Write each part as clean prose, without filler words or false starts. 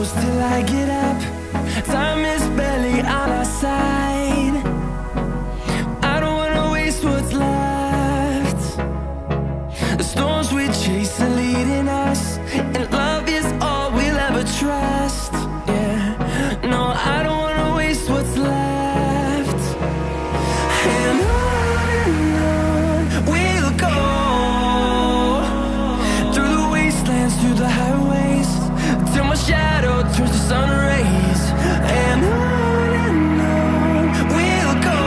close till I get up. Time is barely on our side. I don't wanna waste what's left. The storms we chase are leading us, and love is all we'll ever trust. Yeah, no, I don't wanna waste what's left. And on we'll go, through the wastelands, through the highways, till my shadow turns to sun rays. And on we'll go,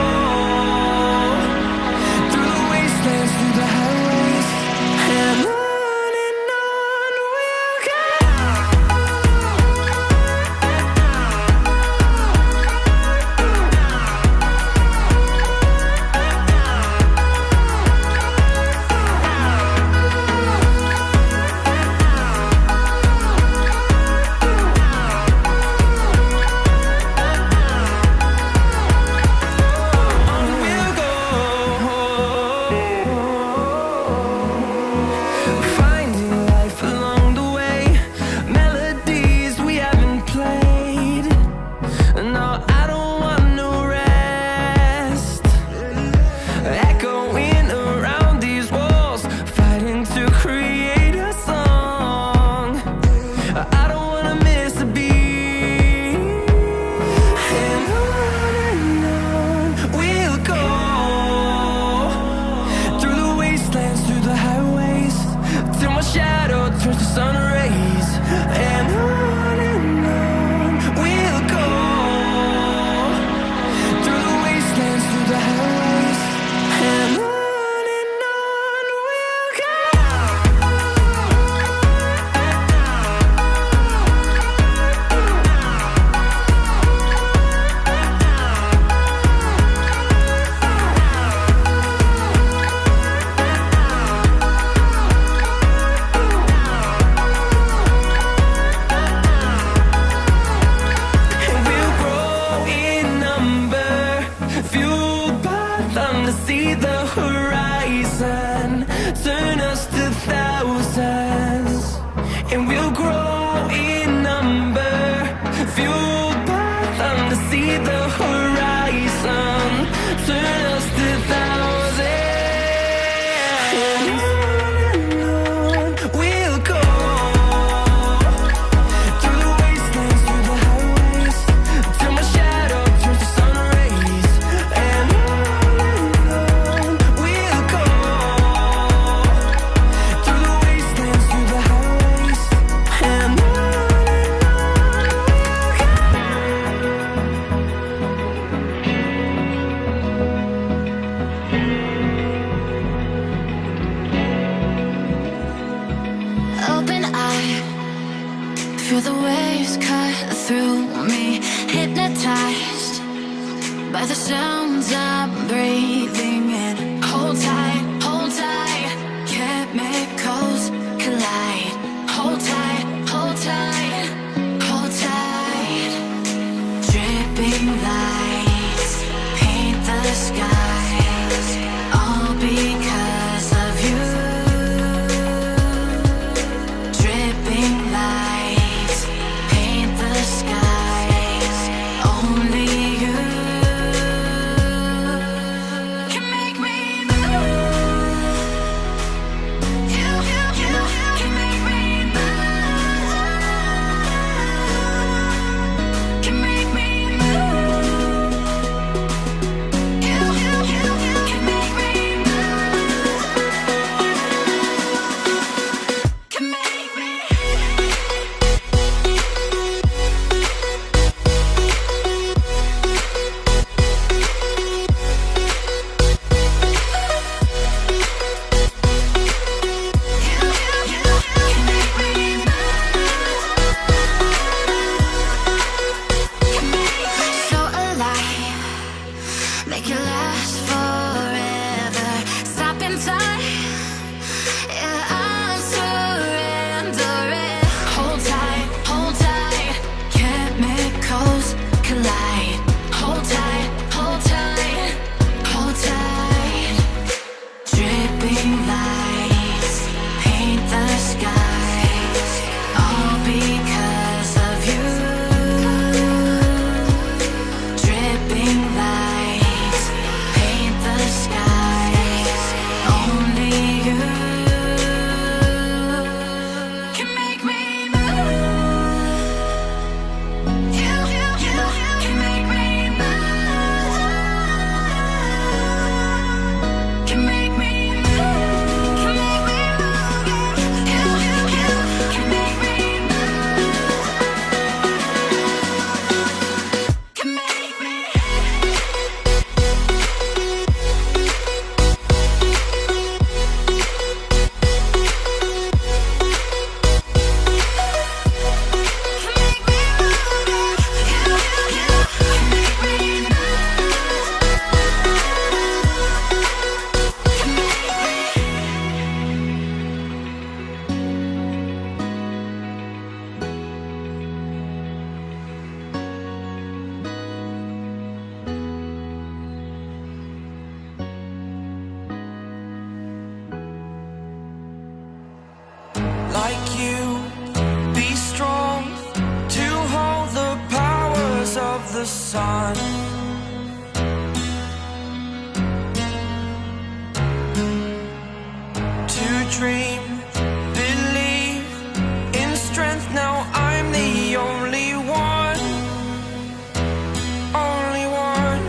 through the wastelands, through the highways, and on we'll go. Finding life along the way, melodies we haven't played. No, I don't want no rest. Echoing around these walls, fighting to create a song. I don't wanna miss a beat. And on we'll go, through the wastelands, through the highways, till my shadow turns to sun rays. And on we'll go, through the wastelands, through the highways, and on we'll go. And we'll grow in number, fueled by them to see the horizon, turn us to thousands. And we'll grow in number, fueled by them to see the horizon, turn us to thousands. And on we'll go, through the wastelands, through the highways, till my shadow turns to sun rays. And on we'll go, through the wastelands, through the highways, and on we'll go. Open eye, feel the waves cut through me, hypnotized by the sounds I'm breathing in. Hold tight, chemicals collide. Hold tight, hold tight, hold tight. Dripping lights paint the skies, all because of you. Dripping lights paint the skies, only you can make me move. You can make me move. Can make me move. of the sun. To dream, believe in strength. Now I'm the only one, only one.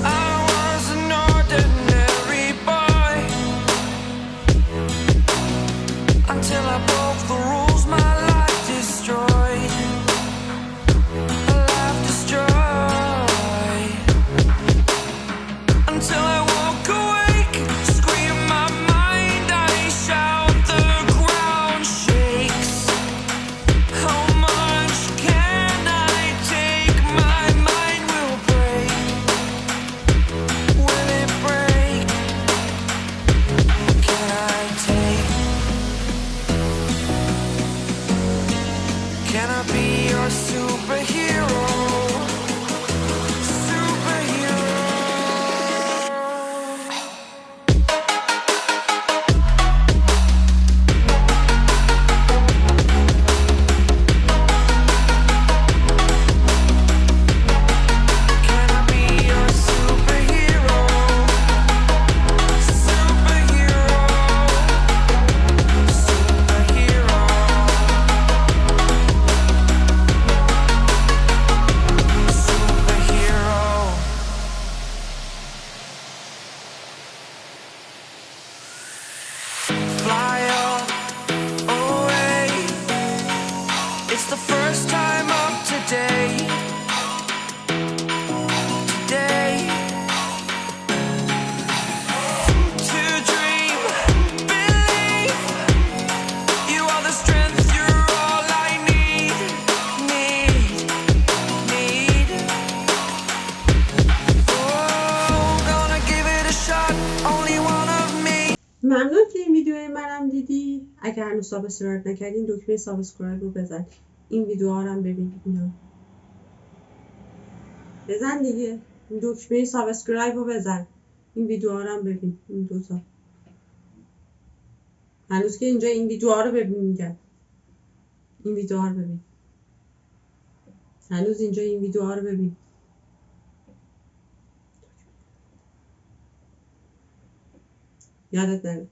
I was an ordinary boy until I broke the rules. My life destroyed, a life destroyed. Until I woke awake, scream my mind, I shout, the ground shakes. How much can I take? My mind will break. Will it break? Can I take? Can I be your superhero? Superhero. Can I be your superhero? Superhero. Superhero. Superhero. Fly away. It's the first time of today. Today. To dream, believe. You are the strength, you're all I need. Need. Oh, gonna give it a shot. Only one of me. ممنون که این ویدیوی منم دیدی. اگر هنوز سابسکرایب نکردین دکمه سابسکرایب رو بزن. این ویدیوها رو هم ببین. اینا بزن دیگه. این دکمه سابسکرایب رو بزن. این ویدیوها رو هم ببین. این دوتا هنوز که اینجا این ویدیوها رو ببین میگم. این ویدیوها رو ببین. هنوز اینجا این ویدیوها رو ببین. یادت نره.